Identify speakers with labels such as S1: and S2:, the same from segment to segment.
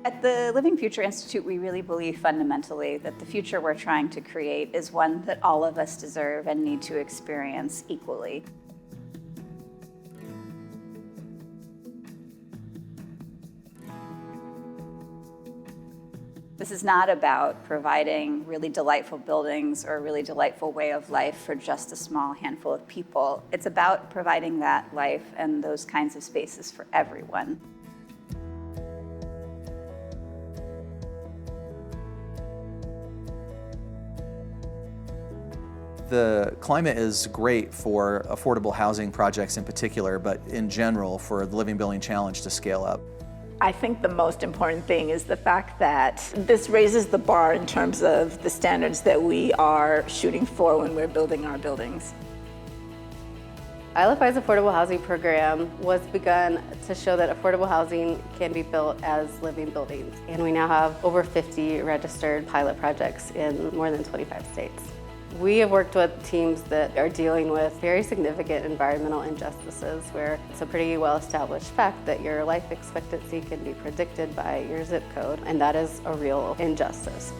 S1: At the Living Future Institute, we really believe fundamentally that the future we're trying to create is one that all of us deserve and need to experience equally. This is not about providing really delightful buildings or a really delightful way of life for just a small handful of people. It's about providing that life and those kinds of spaces for everyone.
S2: The climate is great for affordable housing projects in particular, but in general for the Living Building Challenge to scale up.
S3: I think the most important thing is the fact that this raises the bar in terms of the standards that we are shooting for when we're building our buildings.
S4: ILFI's affordable housing program was begun to show that affordable housing can be built as living buildings. And we now have over 50 registered pilot projects in more than 25 states. We have worked with teams that are dealing with very significant environmental injustices where it's a pretty well-established fact that your life expectancy can be predicted by your zip code, and that is a real injustice.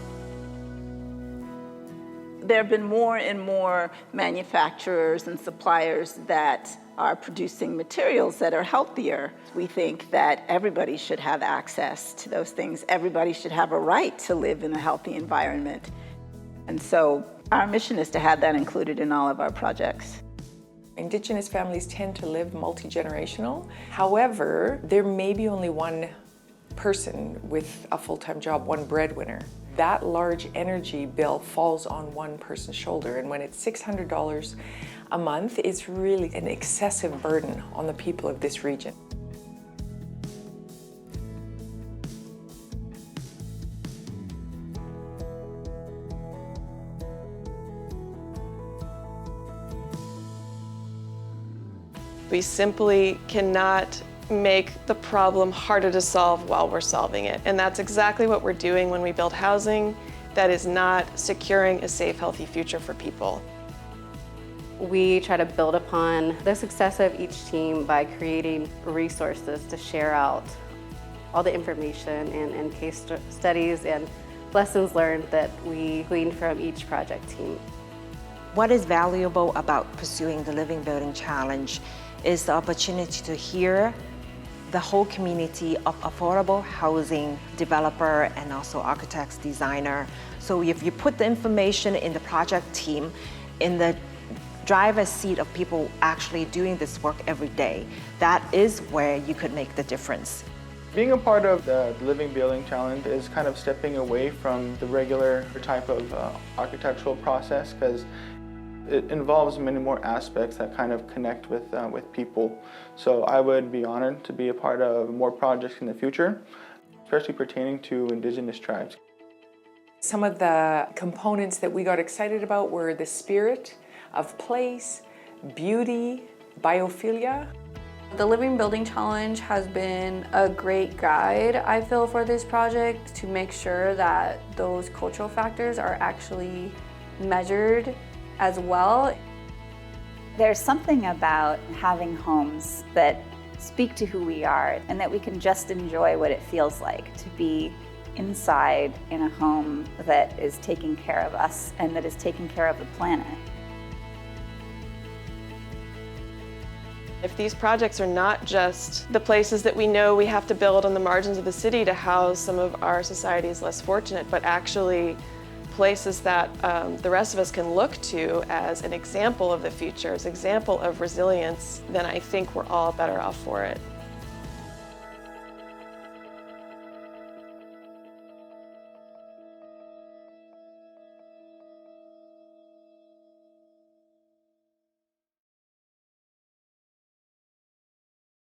S3: There have been more and more manufacturers and suppliers that are producing materials that are healthier. We think that everybody should have access to those things. Everybody should have a right to live in a healthy environment. And so our mission is to have that included in all of our projects.
S5: Indigenous families tend to live multi-generational. However, there may be only one person with a full-time job, one breadwinner. That large energy bill falls on one person's shoulder, and when it's $600 a month, it's really an excessive burden on the people of this region.
S6: We simply cannot make the problem harder to solve while we're solving it. And that's exactly what we're doing when we build housing that is not securing a safe, healthy future for people.
S4: We try to build upon the success of each team by creating resources to share out all the information and case studies and lessons learned that we gleaned from each project team.
S7: What is valuable about pursuing the Living Building Challenge is the opportunity to hear the whole community of affordable housing developer and also architects, designer. So if you put the information in the project team, in the driver's seat of people actually doing this work every day, that is where you could make the difference.
S8: Being a part of the Living Building Challenge is kind of stepping away from the regular type of architectural process, because it involves many more aspects that kind of connect with people. So I would be honored to be a part of more projects in the future, especially pertaining to Indigenous tribes.
S5: Some of the components that we got excited about were the spirit of place, beauty, biophilia.
S9: The Living Building Challenge has been a great guide, I feel, for this project to make sure that those cultural factors are actually measured as well.
S1: There's something about having homes that speak to who we are and that we can just enjoy what it feels like to be inside in a home that is taking care of us and that is taking care of the planet.
S6: If these projects are not just the places that we know we have to build on the margins of the city to house some of our society's less fortunate, but actually places that the rest of us can look to as an example of the future, as an example of resilience, then I think we're all better off for it.